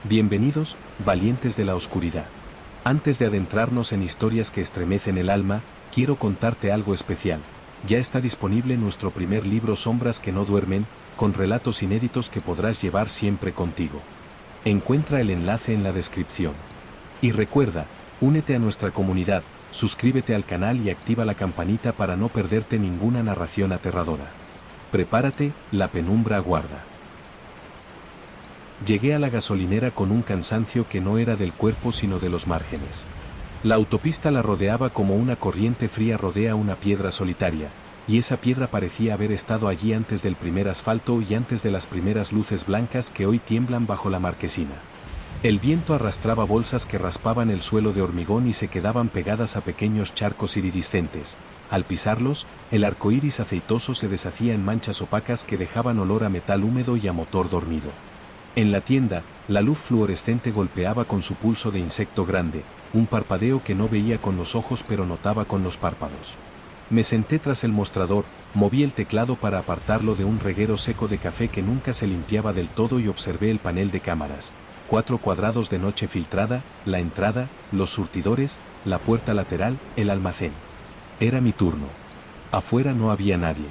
Bienvenidos, valientes de la oscuridad. Antes de adentrarnos en historias que estremecen el alma, quiero contarte algo especial. Ya está disponible nuestro primer libro Sombras que no duermen, con relatos inéditos que podrás llevar siempre contigo. Encuentra el enlace en la descripción. Y recuerda, únete a nuestra comunidad, suscríbete al canal y activa la campanita para no perderte ninguna narración aterradora. Prepárate, la penumbra aguarda. Llegué a la gasolinera con un cansancio que no era del cuerpo sino de los márgenes. La autopista la rodeaba como una corriente fría rodea una piedra solitaria, y esa piedra parecía haber estado allí antes del primer asfalto y antes de las primeras luces blancas que hoy tiemblan bajo la marquesina. El viento arrastraba bolsas que raspaban el suelo de hormigón y se quedaban pegadas a pequeños charcos iridiscentes. Al pisarlos, el arco iris aceitoso se deshacía en manchas opacas que dejaban olor a metal húmedo y a motor dormido. En la tienda, la luz fluorescente golpeaba con su pulso de insecto grande, un parpadeo que no veía con los ojos pero notaba con los párpados. Me senté tras el mostrador, moví el teclado para apartarlo de un reguero seco de café que nunca se limpiaba del todo y observé el panel de cámaras. 4 cuadrados de noche filtrada, la entrada, los surtidores, la puerta lateral, el almacén. Era mi turno. Afuera no había nadie.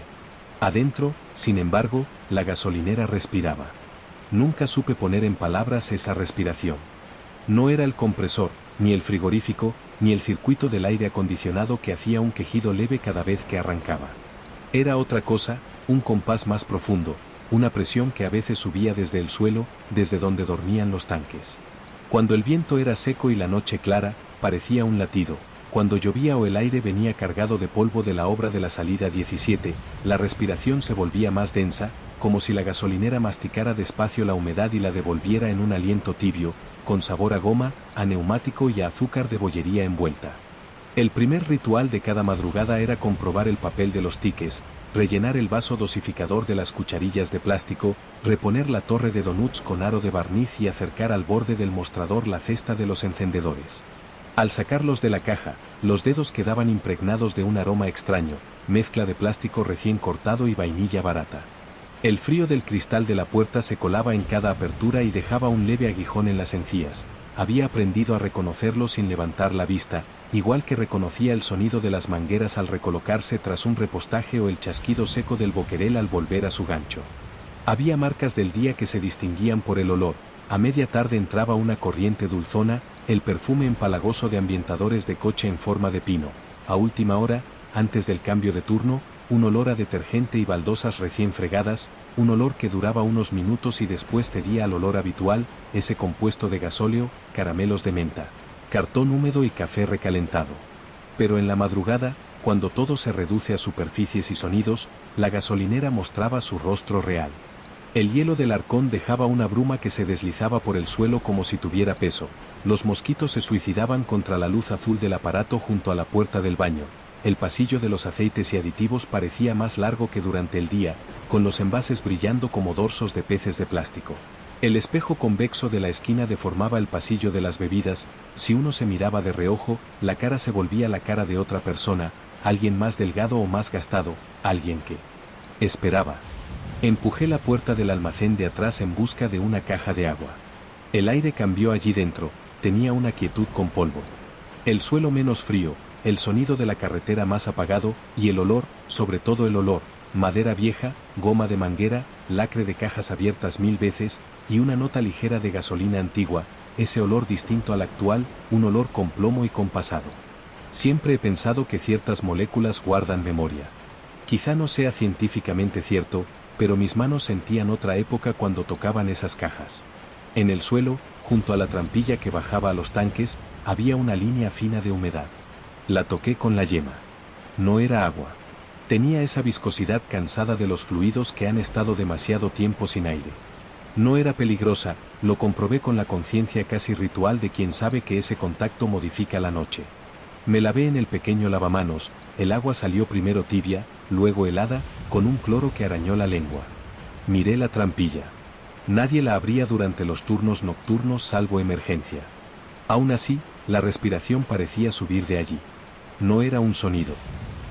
Adentro, sin embargo, la gasolinera respiraba. Nunca supe poner en palabras esa respiración. No era el compresor, ni el frigorífico, ni el circuito del aire acondicionado que hacía un quejido leve cada vez que arrancaba. Era otra cosa, un compás más profundo, una presión que a veces subía desde el suelo, desde donde dormían los tanques. Cuando el viento era seco y la noche clara, parecía un latido. Cuando llovía o el aire venía cargado de polvo de la obra de la salida 17, la respiración se volvía más densa, como si la gasolinera masticara despacio la humedad y la devolviera en un aliento tibio, con sabor a goma, a neumático y a azúcar de bollería envuelta. El primer ritual de cada madrugada era comprobar el papel de los tickets, rellenar el vaso dosificador de las cucharillas de plástico, reponer la torre de donuts con aro de barniz y acercar al borde del mostrador la cesta de los encendedores. Al sacarlos de la caja, los dedos quedaban impregnados de un aroma extraño, mezcla de plástico recién cortado y vainilla barata. El frío del cristal de la puerta se colaba en cada apertura y dejaba un leve aguijón en las encías. Había aprendido a reconocerlo sin levantar la vista, igual que reconocía el sonido de las mangueras al recolocarse tras un repostaje o el chasquido seco del boquerel al volver a su gancho. Había marcas del día que se distinguían por el olor. A media tarde entraba una corriente dulzona, el perfume empalagoso de ambientadores de coche en forma de pino. A última hora, antes del cambio de turno, un olor a detergente y baldosas recién fregadas, un olor que duraba unos minutos y después cedía al olor habitual, ese compuesto de gasóleo, caramelos de menta, cartón húmedo y café recalentado. Pero en la madrugada, cuando todo se reduce a superficies y sonidos, la gasolinera mostraba su rostro real. El hielo del arcón dejaba una bruma que se deslizaba por el suelo como si tuviera peso. Los mosquitos se suicidaban contra la luz azul del aparato junto a la puerta del baño. El pasillo de los aceites y aditivos parecía más largo que durante el día, con los envases brillando como dorsos de peces de plástico. El espejo convexo de la esquina deformaba el pasillo de las bebidas. Si uno se miraba de reojo, la cara se volvía la cara de otra persona, alguien más delgado o más gastado, alguien que esperaba. Empujé la puerta del almacén de atrás en busca de una caja de agua. El aire cambió allí dentro, tenía una quietud con polvo. El suelo menos frío, el sonido de la carretera más apagado, y el olor, sobre todo el olor, madera vieja, goma de manguera, lacre de cajas abiertas 1000 veces, y una nota ligera de gasolina antigua, ese olor distinto al actual, un olor con plomo y con pasado. Siempre he pensado que ciertas moléculas guardan memoria. Quizá no sea científicamente cierto, pero mis manos sentían otra época cuando tocaban esas cajas. En el suelo, junto a la trampilla que bajaba a los tanques, había una línea fina de humedad. La toqué con la yema. No era agua. Tenía esa viscosidad cansada de los fluidos que han estado demasiado tiempo sin aire. No era peligrosa, lo comprobé con la conciencia casi ritual de quien sabe que ese contacto modifica la noche. Me lavé en el pequeño lavamanos, el agua salió primero tibia, luego helada, con un cloro que arañó la lengua. Miré la trampilla. Nadie la abría durante los turnos nocturnos salvo emergencia. Aún así, la respiración parecía subir de allí. No era un sonido.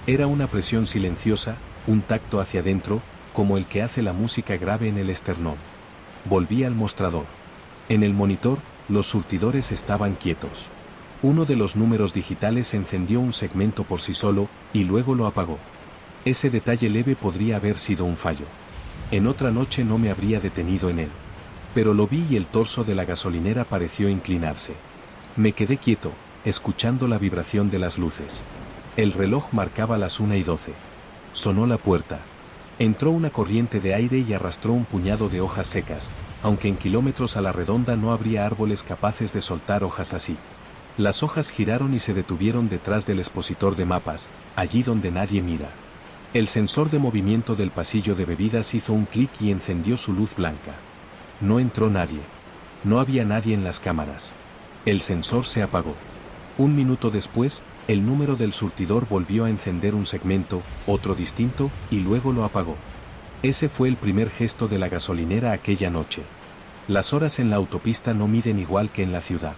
Era una presión silenciosa, un tacto hacia adentro, como el que hace la música grave en el esternón. Volví al mostrador. En el monitor, los surtidores estaban quietos. Uno de los números digitales encendió un segmento por sí solo, y luego lo apagó. Ese detalle leve podría haber sido un fallo. En otra noche no me habría detenido en él. Pero lo vi y el torso de la gasolinera pareció inclinarse. Me quedé quieto, escuchando la vibración de las luces. El reloj marcaba las 1:12. Sonó la puerta. Entró una corriente de aire y arrastró un puñado de hojas secas, aunque en kilómetros a la redonda no habría árboles capaces de soltar hojas así. Las hojas giraron y se detuvieron detrás del expositor de mapas, allí donde nadie mira. El sensor de movimiento del pasillo de bebidas hizo un clic y encendió su luz blanca. No entró nadie. No había nadie en las cámaras. El sensor se apagó. Un minuto después, el número del surtidor volvió a encender un segmento, otro distinto, y luego lo apagó. Ese fue el primer gesto de la gasolinera aquella noche. Las horas en la autopista no miden igual que en la ciudad.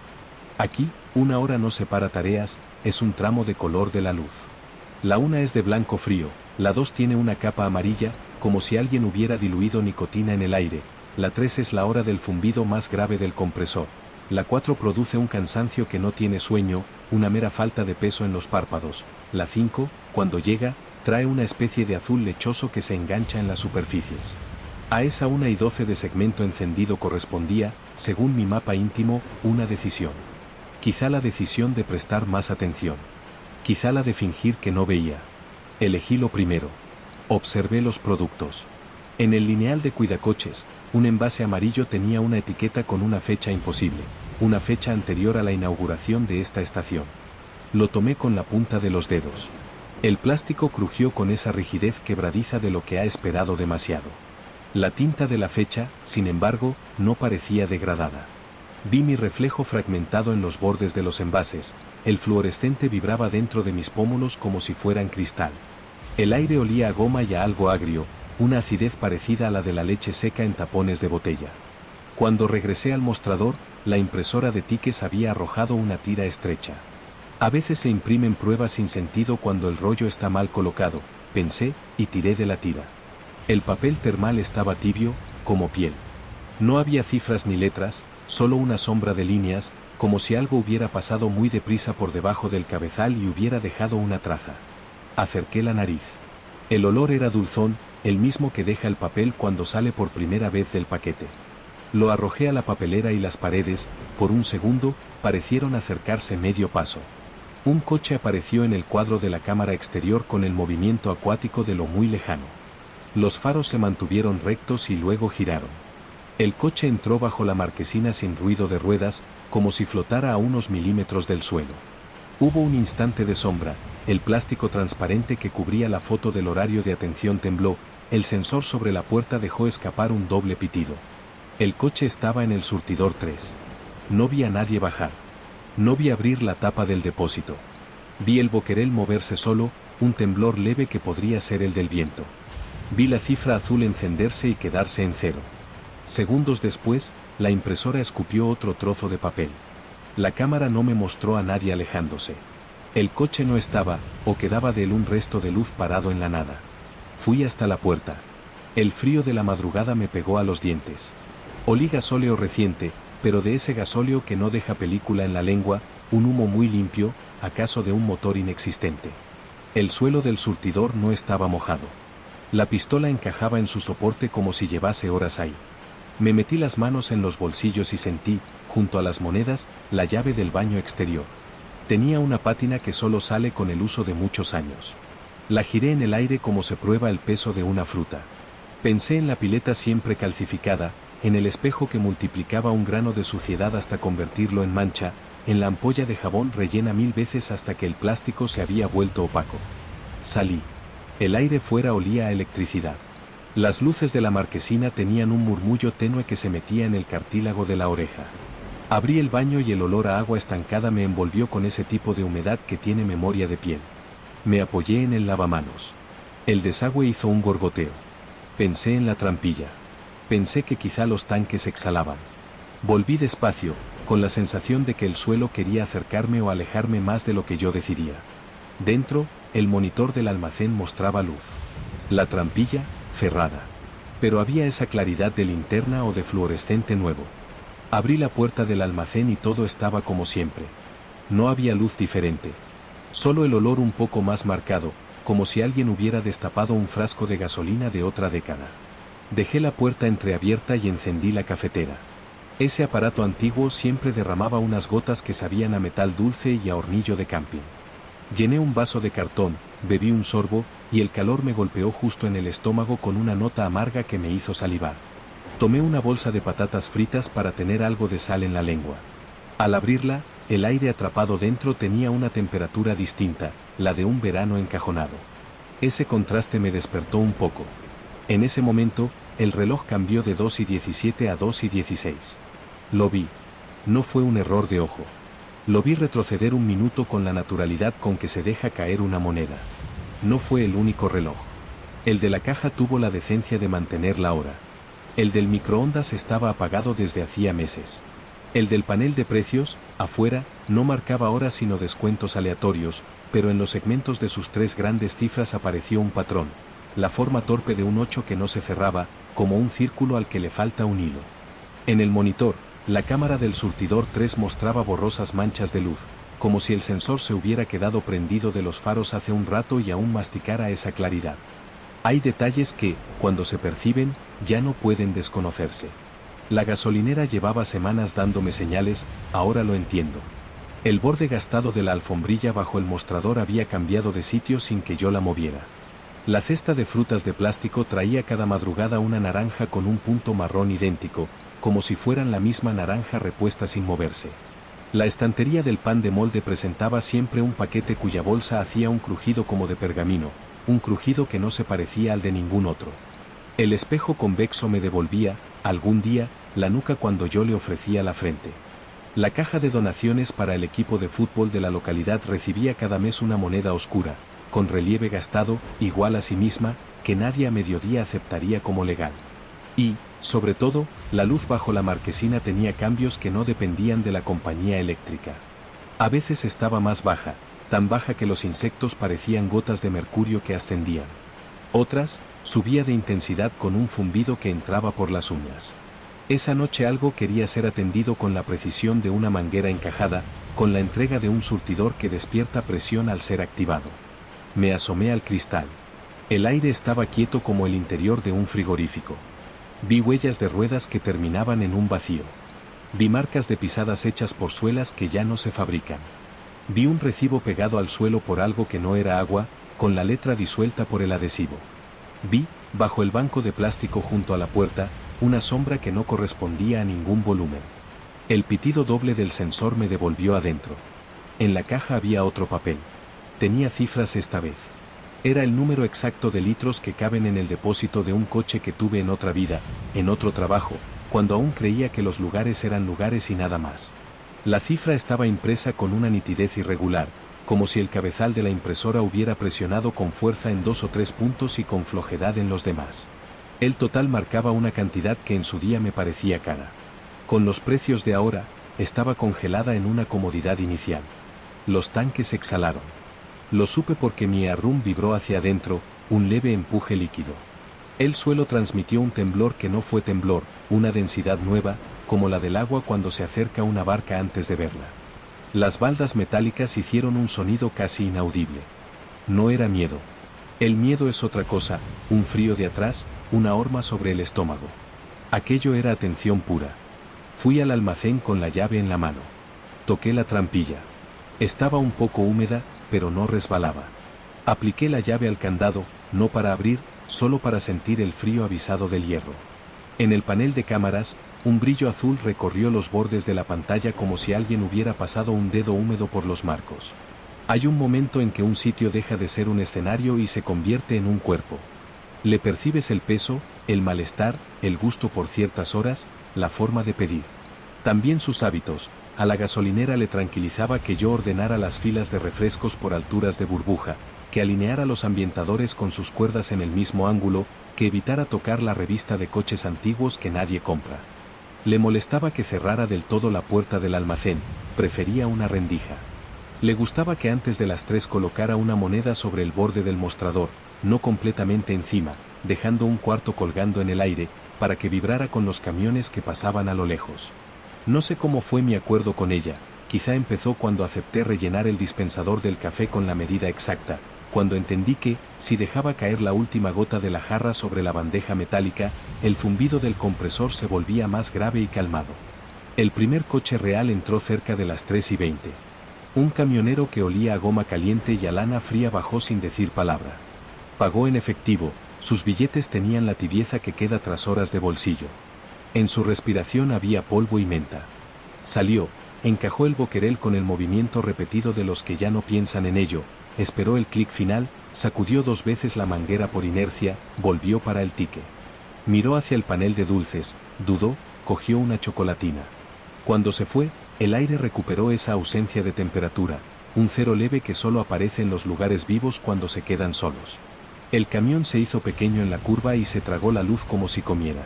Aquí, una hora no separa tareas, es un tramo de color de la luz. La una es de blanco frío, la 2 tiene una capa amarilla, como si alguien hubiera diluido nicotina en el aire, la 3 es la hora del zumbido más grave del compresor, la 4 produce un cansancio que no tiene sueño, una mera falta de peso en los párpados, la 5, cuando llega, trae una especie de azul lechoso que se engancha en las superficies. A esa 1:12 de segmento encendido correspondía, según mi mapa íntimo, una decisión. Quizá la decisión de prestar más atención. Quizá la de fingir que no veía. Elegí lo primero. Observé los productos. En el lineal de cuidacoches, un envase amarillo tenía una etiqueta con una fecha imposible, una fecha anterior a la inauguración de esta estación. Lo tomé con la punta de los dedos. El plástico crujió con esa rigidez quebradiza de lo que ha esperado demasiado. La tinta de la fecha, sin embargo, no parecía degradada. Vi mi reflejo fragmentado en los bordes de los envases, el fluorescente vibraba dentro de mis pómulos como si fueran cristal. El aire olía a goma y a algo agrio, una acidez parecida a la de la leche seca en tapones de botella. Cuando regresé al mostrador, la impresora de tickets había arrojado una tira estrecha. A veces se imprimen pruebas sin sentido cuando el rollo está mal colocado, pensé, y tiré de la tira. El papel termal estaba tibio, como piel. No había cifras ni letras, solo una sombra de líneas, como si algo hubiera pasado muy deprisa por debajo del cabezal y hubiera dejado una traza. Acerqué la nariz. El olor era dulzón, el mismo que deja el papel cuando sale por primera vez del paquete. Lo arrojé a la papelera y las paredes, por un segundo, parecieron acercarse medio paso. Un coche apareció en el cuadro de la cámara exterior con el movimiento acuático de lo muy lejano. Los faros se mantuvieron rectos y luego giraron. El coche entró bajo la marquesina sin ruido de ruedas, como si flotara a unos milímetros del suelo. Hubo un instante de sombra, el plástico transparente que cubría la foto del horario de atención tembló, el sensor sobre la puerta dejó escapar un doble pitido. El coche estaba en el surtidor 3. No vi a nadie bajar. No vi abrir la tapa del depósito. Vi el boquerel moverse solo, un temblor leve que podría ser el del viento. Vi la cifra azul encenderse y quedarse en 0. Segundos después, la impresora escupió otro trozo de papel. La cámara no me mostró a nadie alejándose. El coche no estaba, o quedaba de él un resto de luz parado en la nada. Fui hasta la puerta. El frío de la madrugada me pegó a los dientes. Olí gasóleo reciente, pero de ese gasóleo que no deja película en la lengua, un humo muy limpio, acaso de un motor inexistente. El suelo del surtidor no estaba mojado. La pistola encajaba en su soporte como si llevase horas ahí. Me metí las manos en los bolsillos y sentí, junto a las monedas, la llave del baño exterior. Tenía una pátina que solo sale con el uso de muchos años. La giré en el aire como se prueba el peso de una fruta. Pensé en la pileta siempre calcificada, en el espejo que multiplicaba un grano de suciedad hasta convertirlo en mancha, en la ampolla de jabón rellena 1000 veces hasta que el plástico se había vuelto opaco. Salí. El aire fuera olía a electricidad. Las luces de la marquesina tenían un murmullo tenue que se metía en el cartílago de la oreja. Abrí el baño y el olor a agua estancada me envolvió con ese tipo de humedad que tiene memoria de piel. Me apoyé en el lavamanos. El desagüe hizo un gorgoteo. Pensé en la trampilla. Pensé que quizá los tanques exhalaban. Volví despacio, con la sensación de que el suelo quería acercarme o alejarme más de lo que yo decidía. Dentro, el monitor del almacén mostraba luz. La trampilla, cerrada. Pero había esa claridad de linterna o de fluorescente nuevo. Abrí la puerta del almacén y todo estaba como siempre. No había luz diferente. Solo el olor un poco más marcado, como si alguien hubiera destapado un frasco de gasolina de otra década. Dejé la puerta entreabierta y encendí la cafetera. Ese aparato antiguo siempre derramaba unas gotas que sabían a metal dulce y a hornillo de camping. Llené un vaso de cartón, bebí un sorbo, y el calor me golpeó justo en el estómago con una nota amarga que me hizo salivar. Tomé una bolsa de patatas fritas para tener algo de sal en la lengua. Al abrirla, el aire atrapado dentro tenía una temperatura distinta, la de un verano encajonado. Ese contraste me despertó un poco. En ese momento, el reloj cambió de 2:17 a 2:16. Lo vi. No fue un error de ojo. Lo vi retroceder un minuto con la naturalidad con que se deja caer una moneda. No fue el único reloj. El de la caja tuvo la decencia de mantener la hora. El del microondas estaba apagado desde hacía meses. El del panel de precios, afuera, no marcaba horas sino descuentos aleatorios, pero en los segmentos de sus 3 grandes cifras apareció un patrón, la forma torpe de un 8 que no se cerraba, como un círculo al que le falta un hilo. En el monitor, la cámara del surtidor 3 mostraba borrosas manchas de luz, como si el sensor se hubiera quedado prendido de los faros hace un rato y aún masticara esa claridad. Hay detalles que, cuando se perciben, ya no pueden desconocerse. La gasolinera llevaba semanas dándome señales, ahora lo entiendo. El borde gastado de la alfombrilla bajo el mostrador había cambiado de sitio sin que yo la moviera. La cesta de frutas de plástico traía cada madrugada una naranja con un punto marrón idéntico, como si fueran la misma naranja repuesta sin moverse. La estantería del pan de molde presentaba siempre un paquete cuya bolsa hacía un crujido como de pergamino, un crujido que no se parecía al de ningún otro. El espejo convexo me devolvía, algún día, la nuca cuando yo le ofrecía la frente. La caja de donaciones para el equipo de fútbol de la localidad recibía cada mes una moneda oscura, con relieve gastado, igual a sí misma, que nadie a mediodía aceptaría como legal. Y, sobre todo, la luz bajo la marquesina tenía cambios que no dependían de la compañía eléctrica. A veces estaba más baja, tan baja que los insectos parecían gotas de mercurio que ascendían. Otras, subía de intensidad con un zumbido que entraba por las uñas. Esa noche algo quería ser atendido con la precisión de una manguera encajada, con la entrega de un surtidor que despierta presión al ser activado. Me asomé al cristal. El aire estaba quieto como el interior de un frigorífico. Vi huellas de ruedas que terminaban en un vacío. Vi marcas de pisadas hechas por suelas que ya no se fabrican. Vi un recibo pegado al suelo por algo que no era agua, con la letra disuelta por el adhesivo. Vi, bajo el banco de plástico junto a la puerta, una sombra que no correspondía a ningún volumen. El pitido doble del sensor me devolvió adentro. En la caja había otro papel. Tenía cifras esta vez. Era el número exacto de litros que caben en el depósito de un coche que tuve en otra vida, en otro trabajo, cuando aún creía que los lugares eran lugares y nada más. La cifra estaba impresa con una nitidez irregular, como si el cabezal de la impresora hubiera presionado con fuerza en 2 o 3 puntos y con flojedad en los demás. El total marcaba una cantidad que en su día me parecía cara. Con los precios de ahora, estaba congelada en una comodidad inicial. Los tanques exhalaron. Lo supe porque mi arrum vibró hacia adentro, un leve empuje líquido. El suelo transmitió un temblor que no fue temblor, una densidad nueva, como la del agua cuando se acerca una barca antes de verla. Las baldas metálicas hicieron un sonido casi inaudible. No era miedo. El miedo es otra cosa, un frío de atrás, una horma sobre el estómago. Aquello era atención pura. Fui al almacén con la llave en la mano. Toqué la trampilla. Estaba un poco húmeda, pero no resbalaba. Apliqué la llave al candado, no para abrir, solo para sentir el frío avisado del hierro. En el panel de cámaras, un brillo azul recorrió los bordes de la pantalla como si alguien hubiera pasado un dedo húmedo por los marcos. Hay un momento en que un sitio deja de ser un escenario y se convierte en un cuerpo. Le percibes el peso, el malestar, el gusto por ciertas horas, la forma de pedir. También sus hábitos. A la gasolinera le tranquilizaba que yo ordenara las filas de refrescos por alturas de burbuja, que alineara los ambientadores con sus cuerdas en el mismo ángulo, que evitara tocar la revista de coches antiguos que nadie compra. Le molestaba que cerrara del todo la puerta del almacén, prefería una rendija. Le gustaba que antes de las 3 colocara una moneda sobre el borde del mostrador, no completamente encima, dejando un cuarto colgando en el aire, para que vibrara con los camiones que pasaban a lo lejos. No sé cómo fue mi acuerdo con ella, quizá empezó cuando acepté rellenar el dispensador del café con la medida exacta, cuando entendí que, si dejaba caer la última gota de la jarra sobre la bandeja metálica, el zumbido del compresor se volvía más grave y calmado. El primer coche real entró cerca de las 3:20. Un camionero que olía a goma caliente y a lana fría bajó sin decir palabra. Pagó en efectivo, sus billetes tenían la tibieza que queda tras horas de bolsillo. En su respiración había polvo y menta. Salió, encajó el boquerel con el movimiento repetido de los que ya no piensan en ello, esperó el clic final, sacudió 2 veces la manguera por inercia, volvió para el tique. Miró hacia el panel de dulces, dudó, cogió una chocolatina. Cuando se fue, el aire recuperó esa ausencia de temperatura, un cero leve que solo aparece en los lugares vivos cuando se quedan solos. El camión se hizo pequeño en la curva y se tragó la luz como si comiera.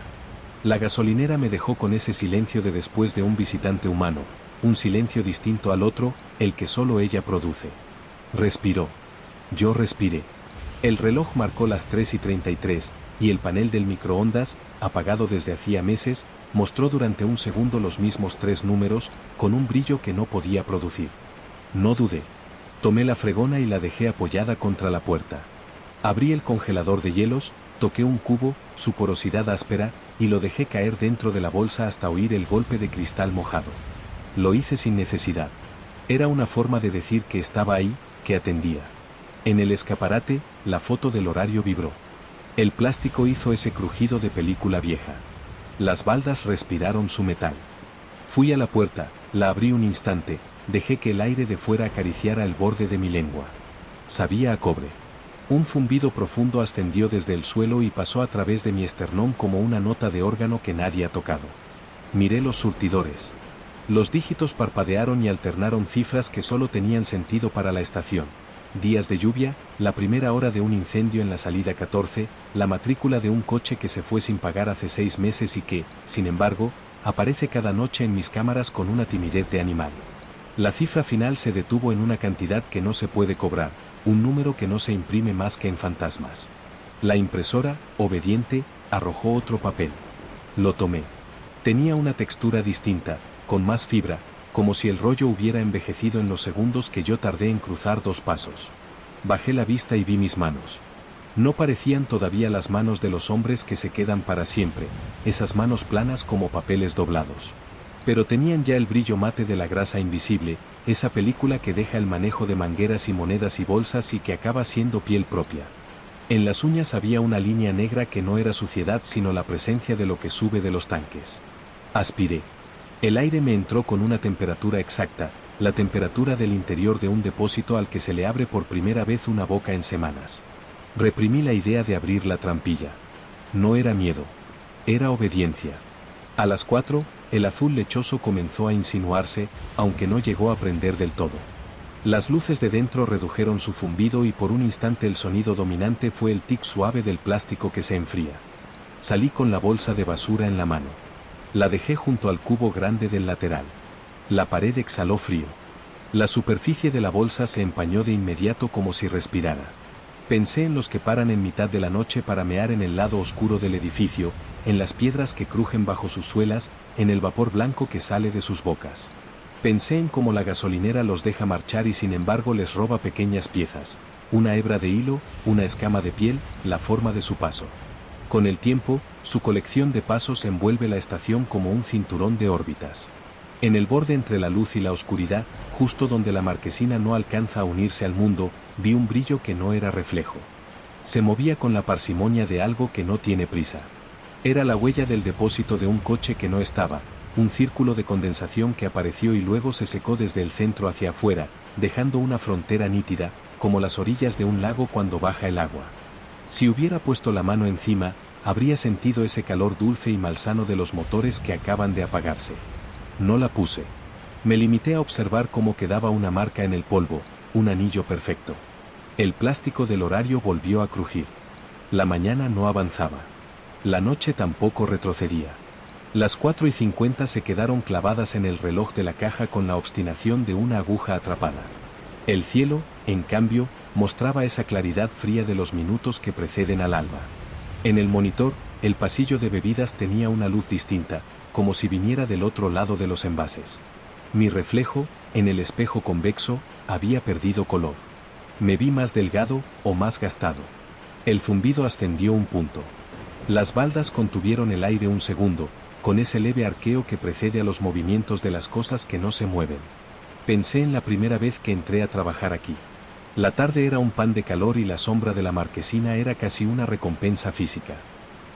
La gasolinera me dejó con ese silencio de después de un visitante humano, un silencio distinto al otro, el que solo ella produce. Respiró. Yo respiré. El reloj marcó las 3:33, y el panel del microondas, apagado desde hacía meses, mostró durante un segundo los mismos 3 números, con un brillo que no podía producir. No dudé. Tomé la fregona y la dejé apoyada contra la puerta. Abrí el congelador de hielos, toqué un cubo, su porosidad áspera, y lo dejé caer dentro de la bolsa hasta oír el golpe de cristal mojado. Lo hice sin necesidad. Era una forma de decir que estaba ahí, que atendía. En el escaparate, la foto del horario vibró. El plástico hizo ese crujido de película vieja. Las baldas respiraron su metal. Fui a la puerta, la abrí un instante, dejé que el aire de fuera acariciara el borde de mi lengua. Sabía a cobre. Un zumbido profundo ascendió desde el suelo y pasó a través de mi esternón como una nota de órgano que nadie ha tocado. Miré los surtidores. Los dígitos parpadearon y alternaron cifras que solo tenían sentido para la estación. Días de lluvia, la primera hora de un incendio en la salida 14, la matrícula de un coche que se fue sin pagar hace 6 meses y que, sin embargo, aparece cada noche en mis cámaras con una timidez de animal. La cifra final se detuvo en una cantidad que no se puede cobrar, un número que no se imprime más que en fantasmas. La impresora, obediente, arrojó otro papel. Lo tomé. Tenía una textura distinta, con más fibra, como si el rollo hubiera envejecido en los segundos que yo tardé en cruzar 2 pasos. Bajé la vista y vi mis manos. No parecían todavía las manos de los hombres que se quedan para siempre, esas manos planas como papeles doblados. Pero tenían ya el brillo mate de la grasa invisible, esa película que deja el manejo de mangueras y monedas y bolsas y que acaba siendo piel propia. En las uñas había una línea negra que no era suciedad sino la presencia de lo que sube de los tanques. Aspiré. El aire me entró con una temperatura exacta, la temperatura del interior de un depósito al que se le abre por primera vez una boca en semanas. Reprimí la idea de abrir la trampilla. No era miedo. Era obediencia. A las 4, el azul lechoso comenzó a insinuarse, aunque no llegó a prender del todo. Las luces de dentro redujeron su zumbido y por un instante el sonido dominante fue el tic suave del plástico que se enfría. Salí con la bolsa de basura en la mano. La dejé junto al cubo grande del lateral. La pared exhaló frío. La superficie de la bolsa se empañó de inmediato como si respirara. Pensé en los que paran en mitad de la noche para mear en el lado oscuro del edificio, en las piedras que crujen bajo sus suelas, en el vapor blanco que sale de sus bocas. Pensé en cómo la gasolinera los deja marchar y sin embargo les roba pequeñas piezas, una hebra de hilo, una escama de piel, la forma de su paso. Con el tiempo, su colección de pasos envuelve la estación como un cinturón de órbitas. En el borde entre la luz y la oscuridad, justo donde la marquesina no alcanza a unirse al mundo, vi un brillo que no era reflejo. Se movía con la parsimonia de algo que no tiene prisa. Era la huella del depósito de un coche que no estaba, un círculo de condensación que apareció y luego se secó desde el centro hacia afuera, dejando una frontera nítida, como las orillas de un lago cuando baja el agua. Si hubiera puesto la mano encima, habría sentido ese calor dulce y malsano de los motores que acaban de apagarse. No la puse. Me limité a observar cómo quedaba una marca en el polvo, un anillo perfecto. El plástico del horario volvió a crujir. La mañana no avanzaba. La noche tampoco retrocedía. Las 4:50 se quedaron clavadas en el reloj de la caja con la obstinación de una aguja atrapada. El cielo, en cambio, mostraba esa claridad fría de los minutos que preceden al alba. En el monitor, el pasillo de bebidas tenía una luz distinta, como si viniera del otro lado de los envases. Mi reflejo, en el espejo convexo, había perdido color. Me vi más delgado, o más gastado. El zumbido ascendió un punto. Las baldas contuvieron el aire un segundo, con ese leve arqueo que precede a los movimientos de las cosas que no se mueven. Pensé en la primera vez que entré a trabajar aquí. La tarde era un pan de calor y la sombra de la marquesina era casi una recompensa física.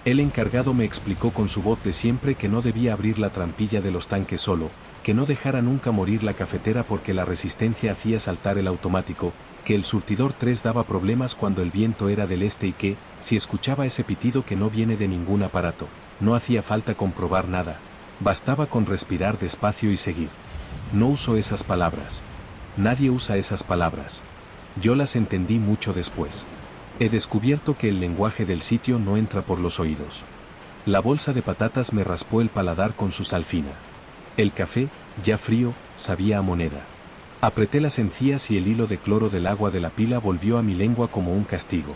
El encargado me explicó con su voz de siempre que no debía abrir la trampilla de los tanques solo, que no dejara nunca morir la cafetera porque la resistencia hacía saltar el automático, que el surtidor 3 daba problemas cuando el viento era del este y que, si escuchaba ese pitido que no viene de ningún aparato, no hacía falta comprobar nada, bastaba con respirar despacio y seguir. No usó esas palabras. Nadie usa esas palabras. Yo las entendí mucho después. He descubierto que el lenguaje del sitio no entra por los oídos. La bolsa de patatas me raspó el paladar con su sal fina. El café, ya frío, sabía a moneda. Apreté las encías y el hilo de cloro del agua de la pila volvió a mi lengua como un castigo.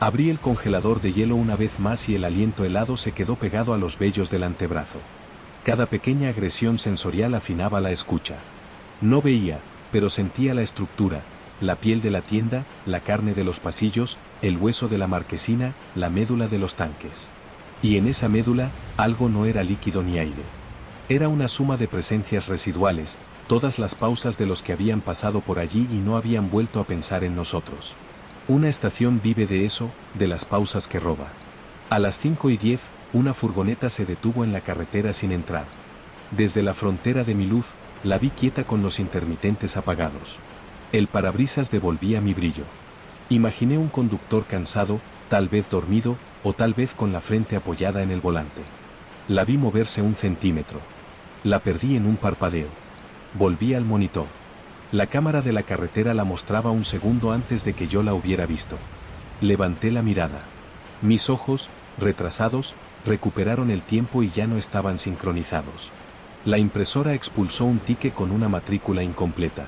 Abrí el congelador de hielo una vez más y el aliento helado se quedó pegado a los vellos del antebrazo. Cada pequeña agresión sensorial afinaba la escucha. No veía, pero sentía la estructura, la piel de la tienda, la carne de los pasillos, el hueso de la marquesina, la médula de los tanques. Y en esa médula, algo no era líquido ni aire. Era una suma de presencias residuales, todas las pausas de los que habían pasado por allí y no habían vuelto a pensar en nosotros. Una estación vive de eso, de las pausas que roba. A las 5:10, una furgoneta se detuvo en la carretera sin entrar. Desde la frontera de mi luz, la vi quieta con los intermitentes apagados. El parabrisas devolvía mi brillo. Imaginé un conductor cansado, tal vez dormido, o tal vez con la frente apoyada en el volante. La vi moverse 1 centímetro. La perdí en un parpadeo. Volví al monitor. La cámara de la carretera la mostraba un segundo antes de que yo la hubiera visto. Levanté la mirada. Mis ojos, retrasados, recuperaron el tiempo y ya no estaban sincronizados. La impresora expulsó un ticket con una matrícula incompleta.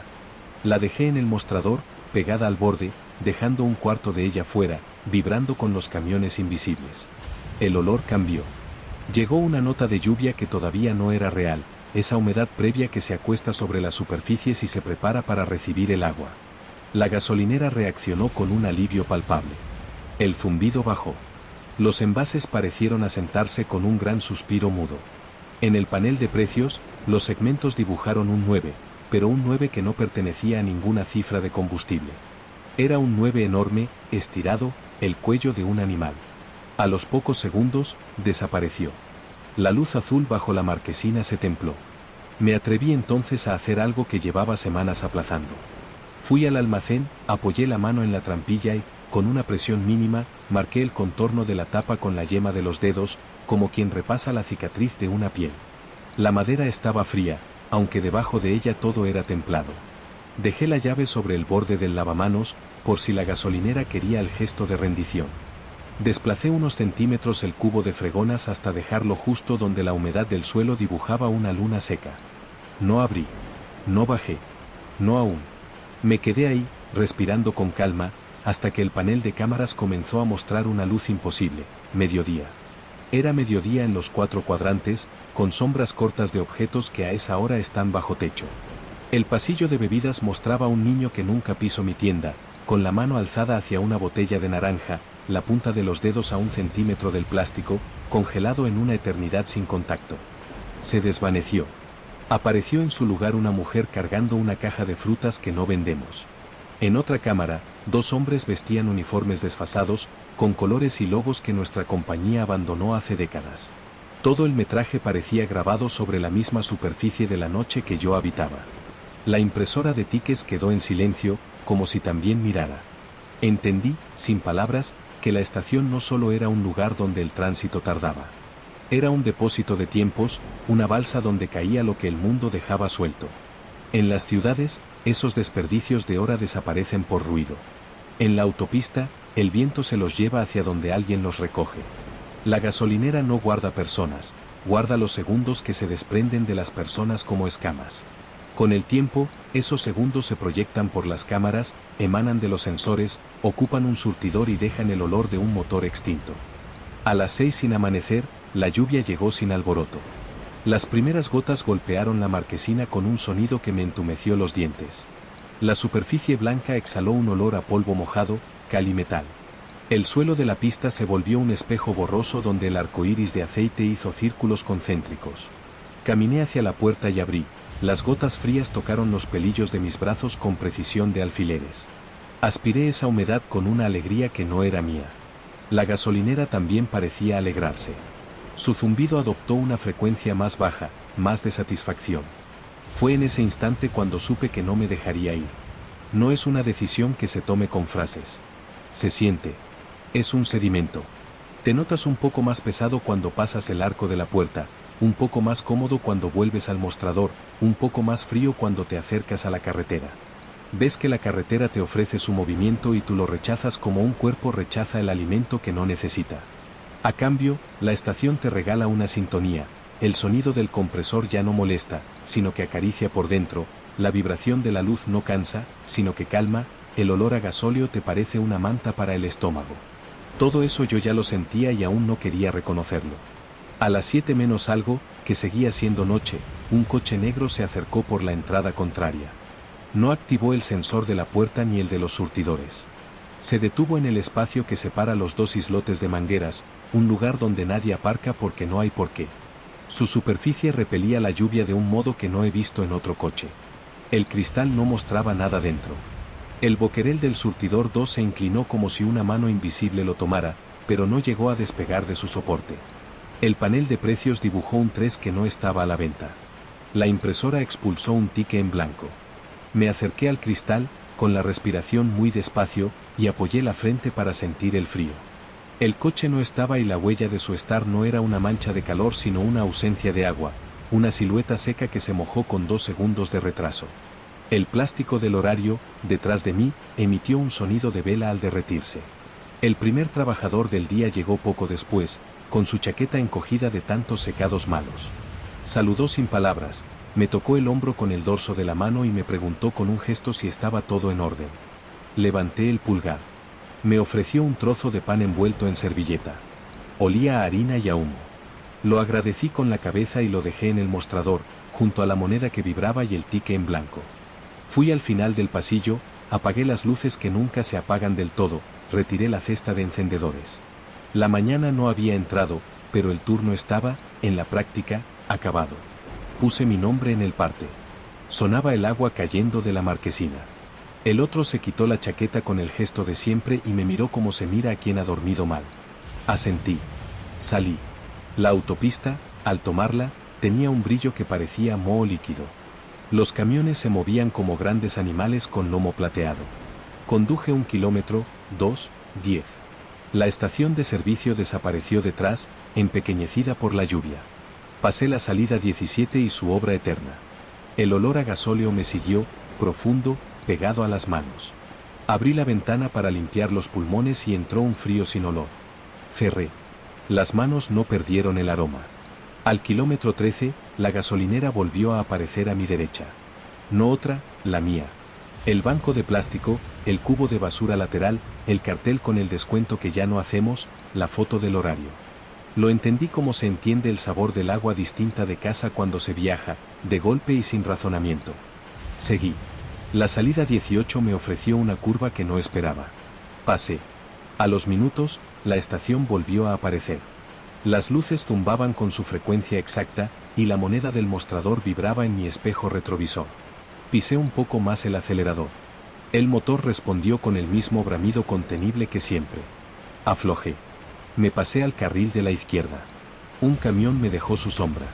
La dejé en el mostrador, pegada al borde, dejando un cuarto de ella fuera, vibrando con los camiones invisibles. El olor cambió. Llegó una nota de lluvia que todavía no era real, esa humedad previa que se acuesta sobre las superficies y se prepara para recibir el agua. La gasolinera reaccionó con un alivio palpable. El zumbido bajó. Los envases parecieron asentarse con un gran suspiro mudo. En el panel de precios, los segmentos dibujaron un 9, pero un 9 que no pertenecía a ninguna cifra de combustible. Era un 9 enorme, estirado, el cuello de un animal. A los pocos segundos, desapareció. La luz azul bajo la marquesina se templó. Me atreví entonces a hacer algo que llevaba semanas aplazando. Fui al almacén, apoyé la mano en la trampilla y, con una presión mínima, marqué el contorno de la tapa con la yema de los dedos, como quien repasa la cicatriz de una piel. La madera estaba fría, aunque debajo de ella todo era templado. Dejé la llave sobre el borde del lavamanos, por si la gasolinera quería el gesto de rendición. Desplacé unos centímetros el cubo de fregonas hasta dejarlo justo donde la humedad del suelo dibujaba una luna seca. No abrí. No bajé. No aún. Me quedé ahí, respirando con calma, hasta que el panel de cámaras comenzó a mostrar una luz imposible, mediodía. Era mediodía en los 4 cuadrantes, con sombras cortas de objetos que a esa hora están bajo techo. El pasillo de bebidas mostraba a un niño que nunca pisó mi tienda, con la mano alzada hacia una botella de naranja, la punta de los dedos a 1 centímetro del plástico, congelado en una eternidad sin contacto. Se desvaneció. Apareció en su lugar una mujer cargando una caja de frutas que no vendemos. En otra cámara, 2 hombres vestían uniformes desfasados, con colores y logos que nuestra compañía abandonó hace décadas. Todo el metraje parecía grabado sobre la misma superficie de la noche que yo habitaba. La impresora de tickets quedó en silencio, como si también mirara. Entendí, sin palabras, que la estación no solo era un lugar donde el tránsito tardaba. Era un depósito de tiempos, una balsa donde caía lo que el mundo dejaba suelto. En las ciudades, esos desperdicios de hora desaparecen por ruido. En la autopista, el viento se los lleva hacia donde alguien los recoge. La gasolinera no guarda personas, guarda los segundos que se desprenden de las personas como escamas. Con el tiempo, esos segundos se proyectan por las cámaras, emanan de los sensores, ocupan un surtidor y dejan el olor de un motor extinto. A las 6 sin amanecer, la lluvia llegó sin alboroto. Las primeras gotas golpearon la marquesina con un sonido que me entumeció los dientes. La superficie blanca exhaló un olor a polvo mojado, cal y metal. El suelo de la pista se volvió un espejo borroso donde el arco iris de aceite hizo círculos concéntricos. Caminé hacia la puerta y abrí. Las gotas frías tocaron los pelillos de mis brazos con precisión de alfileres. Aspiré esa humedad con una alegría que no era mía. La gasolinera también parecía alegrarse. Su zumbido adoptó una frecuencia más baja, más de satisfacción. Fue en ese instante cuando supe que no me dejaría ir. No es una decisión que se tome con frases. Se siente. Es un sedimento. Te notas un poco más pesado cuando pasas el arco de la puerta, un poco más cómodo cuando vuelves al mostrador, un poco más frío cuando te acercas a la carretera. Ves que la carretera te ofrece su movimiento y tú lo rechazas como un cuerpo rechaza el alimento que no necesita. A cambio, la estación te regala una sintonía, el sonido del compresor ya no molesta, sino que acaricia por dentro, la vibración de la luz no cansa, sino que calma, el olor a gasóleo te parece una manta para el estómago. Todo eso yo ya lo sentía y aún no quería reconocerlo. A las 7 menos algo, que seguía siendo noche, un coche negro se acercó por la entrada contraria. No activó el sensor de la puerta ni el de los surtidores. Se detuvo en el espacio que separa los dos islotes de mangueras, un lugar donde nadie aparca porque no hay por qué. Su superficie repelía la lluvia de un modo que no he visto en otro coche. El cristal no mostraba nada dentro. El boquerel del surtidor 2 se inclinó como si una mano invisible lo tomara, pero no llegó a despegar de su soporte. El panel de precios dibujó un 3 que no estaba a la venta. La impresora expulsó un tique en blanco. Me acerqué al cristal, con la respiración muy despacio, y apoyé la frente para sentir el frío. El coche no estaba y la huella de su estar no era una mancha de calor sino una ausencia de agua, una silueta seca que se mojó con 2 segundos de retraso. El plástico del horario, detrás de mí, emitió un sonido de vela al derretirse. El primer trabajador del día llegó poco después, con su chaqueta encogida de tantos secados malos. Saludó sin palabras, me tocó el hombro con el dorso de la mano y me preguntó con un gesto si estaba todo en orden. Levanté el pulgar. Me ofreció un trozo de pan envuelto en servilleta. Olía a harina y a humo. Lo agradecí con la cabeza y lo dejé en el mostrador, junto a la moneda que vibraba y el tique en blanco. Fui al final del pasillo, apagué las luces que nunca se apagan del todo, retiré la cesta de encendedores. La mañana no había entrado, pero el turno estaba, en la práctica, acabado. Puse mi nombre en el parte. Sonaba el agua cayendo de la marquesina. El otro se quitó la chaqueta con el gesto de siempre y me miró como se mira a quien ha dormido mal. Asentí. Salí. La autopista, al tomarla, tenía un brillo que parecía moho líquido. Los camiones se movían como grandes animales con lomo plateado. Conduje 1 kilómetro, 2, 10. La estación de servicio desapareció detrás, empequeñecida por la lluvia. Pasé la salida 17 y su obra eterna. El olor a gasóleo me siguió, profundo, pegado a las manos. Abrí la ventana para limpiar los pulmones y entró un frío sin olor. Cerré. Las manos no perdieron el aroma. Al kilómetro 13, la gasolinera volvió a aparecer a mi derecha. No otra, la mía. El banco de plástico, el cubo de basura lateral, el cartel con el descuento que ya no hacemos, la foto del horario. Lo entendí como se entiende el sabor del agua distinta de casa cuando se viaja, de golpe y sin razonamiento. Seguí. La salida 18 me ofreció una curva que no esperaba. Pasé. A los minutos, la estación volvió a aparecer. Las luces zumbaban con su frecuencia exacta, y la moneda del mostrador vibraba en mi espejo retrovisor. Pisé un poco más el acelerador. El motor respondió con el mismo bramido contenible que siempre. Aflojé. Me pasé al carril de la izquierda. Un camión me dejó su sombra.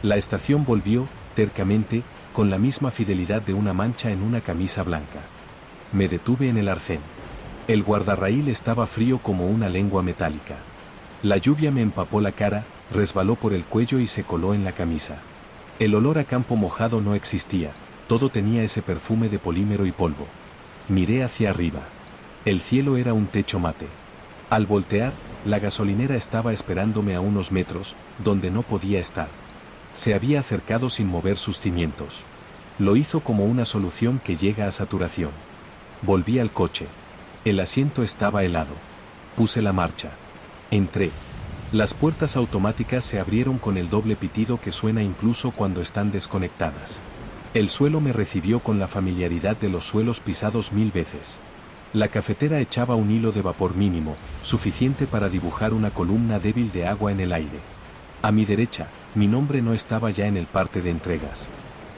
La estación volvió, tercamente, con la misma fidelidad de una mancha en una camisa blanca. Me detuve en el arcén. El guardarraíl estaba frío como una lengua metálica. La lluvia me empapó la cara, resbaló por el cuello y se coló en la camisa. El olor a campo mojado no existía, todo tenía ese perfume de polímero y polvo. Miré hacia arriba. El cielo era un techo mate. Al voltear, la gasolinera estaba esperándome a unos metros, donde no podía estar. Se había acercado sin mover sus cimientos. Lo hizo como una solución que llega a saturación. Volví al coche. El asiento estaba helado. Puse la marcha. Entré. Las puertas automáticas se abrieron con el doble pitido que suena incluso cuando están desconectadas. El suelo me recibió con la familiaridad de los suelos pisados 1000 veces. La cafetera echaba un hilo de vapor mínimo, suficiente para dibujar una columna débil de agua en el aire. A mi derecha, mi nombre no estaba ya en el parte de entregas.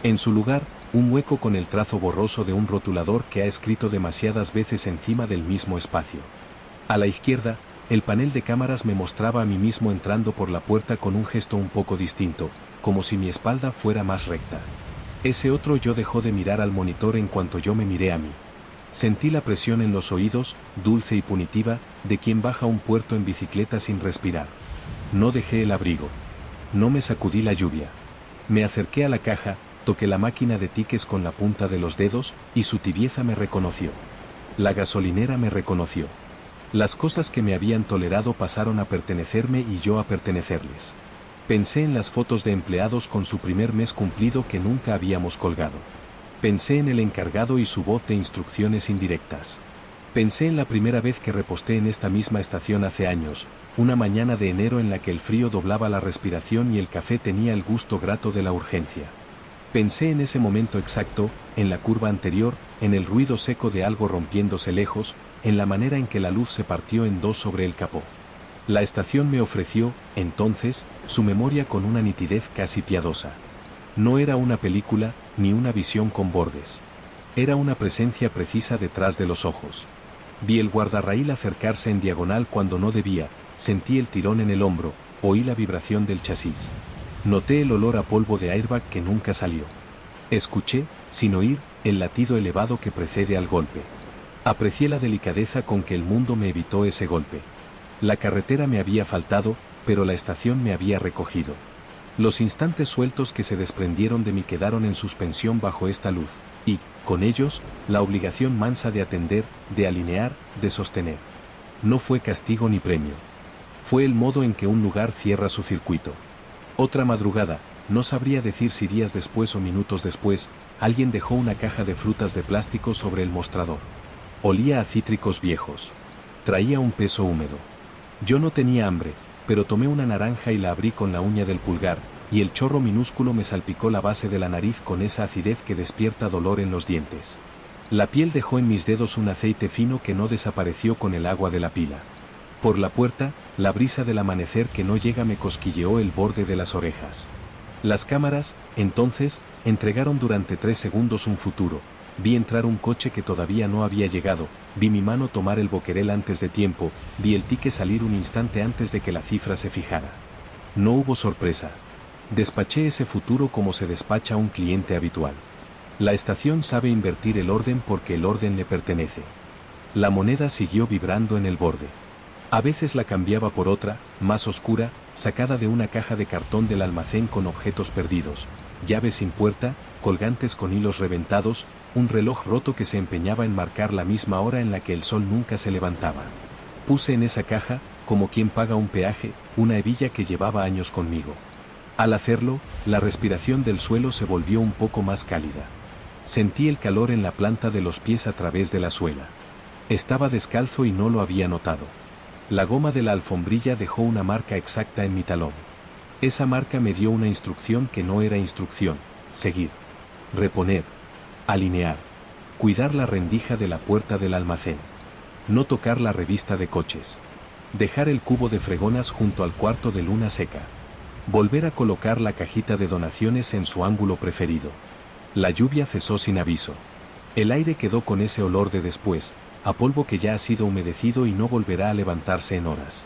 En su lugar, un hueco con el trazo borroso de un rotulador que ha escrito demasiadas veces encima del mismo espacio. A la izquierda, el panel de cámaras me mostraba a mí mismo entrando por la puerta con un gesto un poco distinto, como si mi espalda fuera más recta. Ese otro yo dejó de mirar al monitor en cuanto yo me miré a mí. Sentí la presión en los oídos, dulce y punitiva, de quien baja un puerto en bicicleta sin respirar. No dejé el abrigo. No me sacudí la lluvia. Me acerqué a la caja, toqué la máquina de tickets con la punta de los dedos, y su tibieza me reconoció. La gasolinera me reconoció. Las cosas que me habían tolerado pasaron a pertenecerme y yo a pertenecerles. Pensé en las fotos de empleados con su primer mes cumplido que nunca habíamos colgado. Pensé en el encargado y su voz de instrucciones indirectas. Pensé en la primera vez que reposté en esta misma estación hace años, una mañana de enero en la que el frío doblaba la respiración y el café tenía el gusto grato de la urgencia. Pensé en ese momento exacto, en la curva anterior, en el ruido seco de algo rompiéndose lejos, en la manera en que la luz se partió en dos sobre el capó. La estación me ofreció, entonces, su memoria con una nitidez casi piadosa. No era una película, ni una visión con bordes. Era una presencia precisa detrás de los ojos. Vi el guardarraíl acercarse en diagonal cuando no debía, sentí el tirón en el hombro, oí la vibración del chasis. Noté el olor a polvo de airbag que nunca salió. Escuché, sin oír, el latido elevado que precede al golpe. Aprecié la delicadeza con que el mundo me evitó ese golpe. La carretera me había faltado, pero la estación me había recogido. Los instantes sueltos que se desprendieron de mí quedaron en suspensión bajo esta luz, y, con ellos, la obligación mansa de atender, de alinear, de sostener. No fue castigo ni premio. Fue el modo en que un lugar cierra su circuito. Otra madrugada, no sabría decir si días después o minutos después, alguien dejó una caja de frutas de plástico sobre el mostrador. Olía a cítricos viejos. Traía un peso húmedo. Yo no tenía hambre, pero tomé una naranja y la abrí con la uña del pulgar, y el chorro minúsculo me salpicó la base de la nariz con esa acidez que despierta dolor en los dientes. La piel dejó en mis dedos un aceite fino que no desapareció con el agua de la pila. Por la puerta, la brisa del amanecer que no llega me cosquilleó el borde de las orejas. Las cámaras, entonces, entregaron durante 3 segundos un futuro. Vi entrar un coche que todavía no había llegado, vi mi mano tomar el boquerel antes de tiempo, vi el ticket salir un instante antes de que la cifra se fijara. No hubo sorpresa. Despaché ese futuro como se despacha un cliente habitual. La estación sabe invertir el orden porque el orden le pertenece. La moneda siguió vibrando en el borde. A veces la cambiaba por otra, más oscura, sacada de una caja de cartón del almacén con objetos perdidos, llaves sin puerta, colgantes con hilos reventados, un reloj roto que se empeñaba en marcar la misma hora en la que el sol nunca se levantaba. Puse en esa caja, como quien paga un peaje, una hebilla que llevaba años conmigo. Al hacerlo, la respiración del suelo se volvió un poco más cálida. Sentí el calor en la planta de los pies a través de la suela. Estaba descalzo y no lo había notado. La goma de la alfombrilla dejó una marca exacta en mi talón. Esa marca me dio una instrucción que no era instrucción: seguir, reponer, alinear, cuidar la rendija de la puerta del almacén, no tocar la revista de coches, dejar el cubo de fregonas junto al cuarto de luna seca, volver a colocar la cajita de donaciones en su ángulo preferido. La lluvia cesó sin aviso. El aire quedó con ese olor de después, a polvo que ya ha sido humedecido y no volverá a levantarse en horas.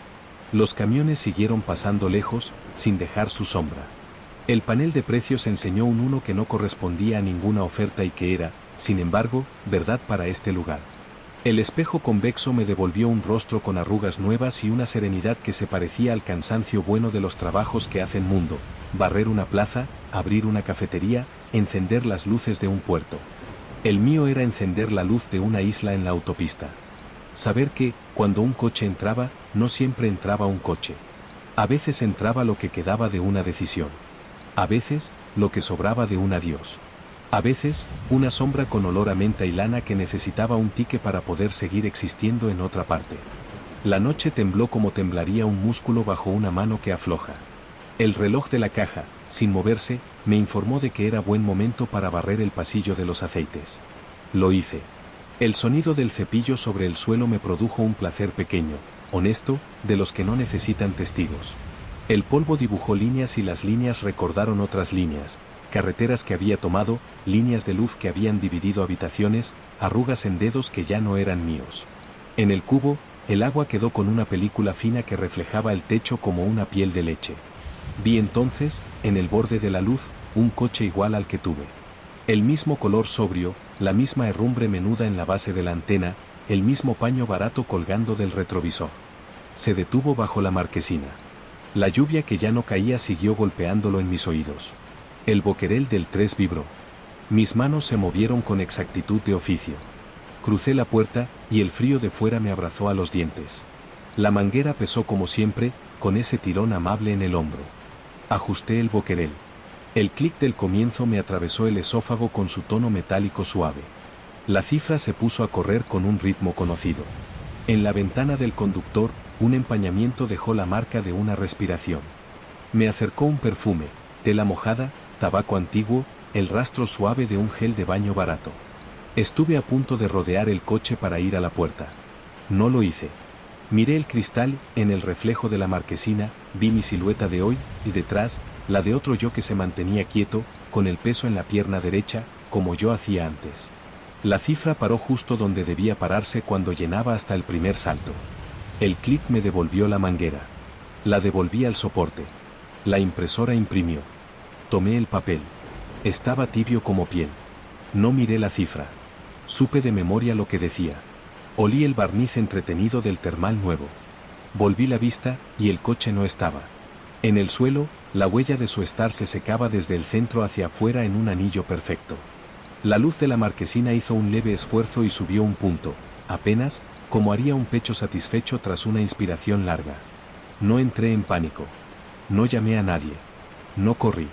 Los camiones siguieron pasando lejos, sin dejar su sombra. El panel de precios enseñó un 1 que no correspondía a ninguna oferta y que era, sin embargo, verdad para este lugar. El espejo convexo me devolvió un rostro con arrugas nuevas y una serenidad que se parecía al cansancio bueno de los trabajos que hacen mundo: barrer una plaza, abrir una cafetería, encender las luces de un puerto. El mío era encender la luz de una isla en la autopista. Saber que, cuando un coche entraba, no siempre entraba un coche. A veces entraba lo que quedaba de una decisión. A veces, lo que sobraba de un adiós. A veces, una sombra con olor a menta y lana que necesitaba un ticket para poder seguir existiendo en otra parte. La noche tembló como temblaría un músculo bajo una mano que afloja. El reloj de la caja, sin moverse, me informó de que era buen momento para barrer el pasillo de los aceites. Lo hice. El sonido del cepillo sobre el suelo me produjo un placer pequeño, honesto, de los que no necesitan testigos. El polvo dibujó líneas y las líneas recordaron otras líneas, carreteras que había tomado, líneas de luz que habían dividido habitaciones, arrugas en dedos que ya no eran míos. En el cubo, el agua quedó con una película fina que reflejaba el techo como una piel de leche. Vi entonces, en el borde de la luz, un coche igual al que tuve. El mismo color sobrio, la misma herrumbre menuda en la base de la antena, el mismo paño barato colgando del retrovisor. Se detuvo bajo la marquesina. La lluvia que ya no caía siguió golpeándolo en mis oídos. El boquerel del 3 vibró. Mis manos se movieron con exactitud de oficio. Crucé la puerta, y el frío de fuera me abrazó a los dientes. La manguera pesó como siempre, con ese tirón amable en el hombro. Ajusté el boquerel. El clic del comienzo me atravesó el esófago con su tono metálico suave. La cifra se puso a correr con un ritmo conocido. En la ventana del conductor, un empañamiento dejó la marca de una respiración. Me acercó un perfume, tela mojada, tabaco antiguo, el rastro suave de un gel de baño barato. Estuve a punto de rodear el coche para ir a la puerta. No lo hice. Miré el cristal, en el reflejo de la marquesina, vi mi silueta de hoy, y detrás, la de otro yo que se mantenía quieto, con el peso en la pierna derecha, como yo hacía antes. La cifra paró justo donde debía pararse cuando llenaba hasta el primer salto. El clic me devolvió la manguera. La devolví al soporte. La impresora imprimió. Tomé el papel. Estaba tibio como piel. No miré la cifra. Supe de memoria lo que decía. Olí el barniz entretenido del termal nuevo. Volví la vista, y el coche no estaba. En el suelo, la huella de su estar se secaba desde el centro hacia afuera en un anillo perfecto. La luz de la marquesina hizo un leve esfuerzo y subió un punto, apenas, como haría un pecho satisfecho tras una inspiración larga. No entré en pánico. No llamé a nadie. No corrí.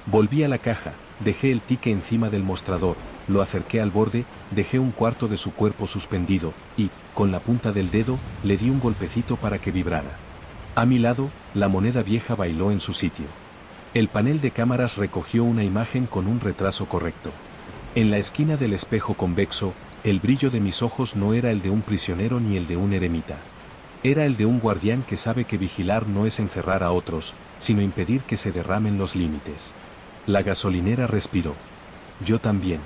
Volví a la caja, dejé el tique encima del mostrador, lo acerqué al borde, dejé un cuarto de su cuerpo suspendido, y, con la punta del dedo, le di un golpecito para que vibrara. A mi lado, la moneda vieja bailó en su sitio. El panel de cámaras recogió una imagen con un retraso correcto. En la esquina del espejo convexo, el brillo de mis ojos no era el de un prisionero ni el de un eremita. Era el de un guardián que sabe que vigilar no es encerrar a otros, sino impedir que se derramen los límites. La gasolinera respiró. Yo también.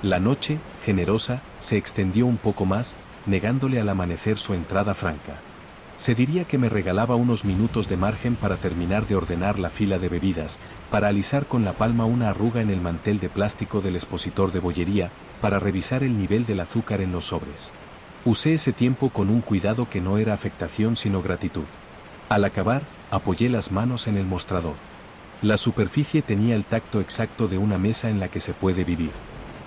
La noche, generosa, se extendió un poco más, negándole al amanecer su entrada franca. Se diría que me regalaba unos minutos de margen para terminar de ordenar la fila de bebidas, para alisar con la palma una arruga en el mantel de plástico del expositor de bollería, para revisar el nivel del azúcar en los sobres. Usé ese tiempo con un cuidado que no era afectación sino gratitud. Al acabar, apoyé las manos en el mostrador. La superficie tenía el tacto exacto de una mesa en la que se puede vivir.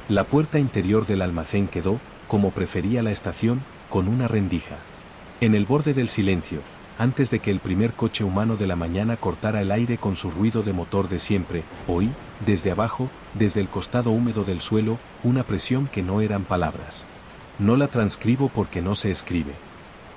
La puerta interior del almacén quedó, como prefería la estación, con una rendija. En el borde del silencio, antes de que el primer coche humano de la mañana cortara el aire con su ruido de motor de siempre, oí, desde abajo, desde el costado húmedo del suelo, una presión que no eran palabras. No la transcribo porque no se escribe.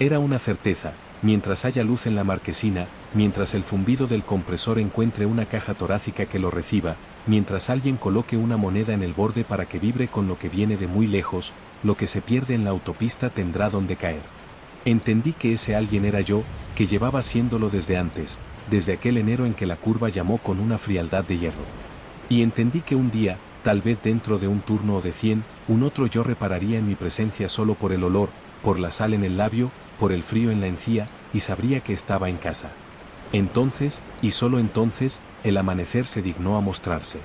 Era una certeza, mientras haya luz en la marquesina, mientras el zumbido del compresor encuentre una caja torácica que lo reciba, mientras alguien coloque una moneda en el borde para que vibre con lo que viene de muy lejos, lo que se pierde en la autopista tendrá donde caer. Entendí que ese alguien era yo, que llevaba haciéndolo desde antes, desde aquel enero en que la curva llamó con una frialdad de hierro. Y entendí que un día, tal vez dentro de un turno o de 100, un otro yo repararía en mi presencia solo por el olor, por la sal en el labio, por el frío en la encía, y sabría que estaba en casa. Entonces, y solo entonces, el amanecer se dignó a mostrarse.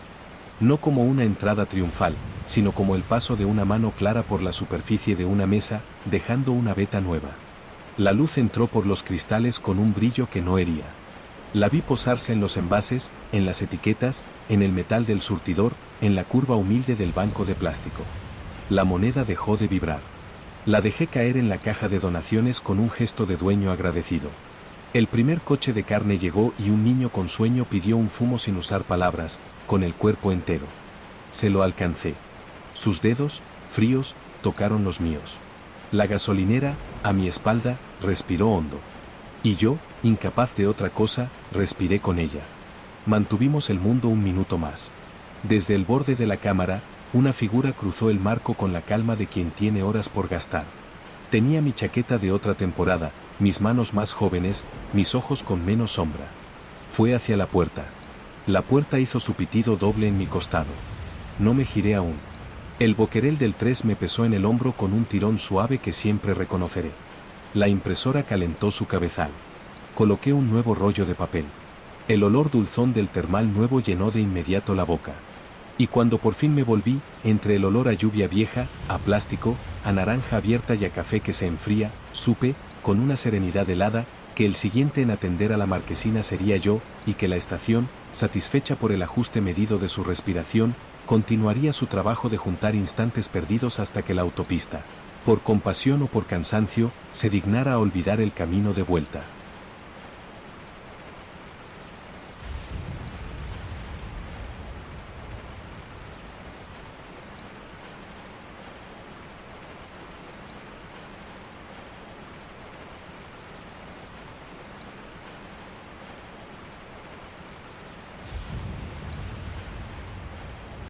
No como una entrada triunfal, sino como el paso de una mano clara por la superficie de una mesa, dejando una veta nueva. La luz entró por los cristales con un brillo que no hería. La vi posarse en los envases, en las etiquetas, en el metal del surtidor, en la curva humilde del banco de plástico. La moneda dejó de vibrar. La dejé caer en la caja de donaciones con un gesto de dueño agradecido. El primer coche de carne llegó y un niño con sueño pidió un fumo sin usar palabras, con el cuerpo entero. Se lo alcancé. Sus dedos, fríos, tocaron los míos. La gasolinera, a mi espalda, respiró hondo. Y yo, incapaz de otra cosa, respiré con ella. Mantuvimos el mundo un minuto más. Desde el borde de la cámara, una figura cruzó el marco con la calma de quien tiene horas por gastar. Tenía mi chaqueta de otra temporada, mis manos más jóvenes, mis ojos con menos sombra. Fue hacia la puerta. La puerta hizo su pitido doble en mi costado. No me giré aún. El boquerel del 3 me pesó en el hombro con un tirón suave que siempre reconoceré. La impresora calentó su cabezal. Coloqué un nuevo rollo de papel. El olor dulzón del termal nuevo llenó de inmediato la boca. Y cuando por fin me volví, entre el olor a lluvia vieja, a plástico, a naranja abierta y a café que se enfría, supe, con una serenidad helada, que el siguiente en atender a la marquesina sería yo, y que la estación, satisfecha por el ajuste medido de su respiración, continuaría su trabajo de juntar instantes perdidos hasta que la autopista, por compasión o por cansancio, se dignara a olvidar el camino de vuelta.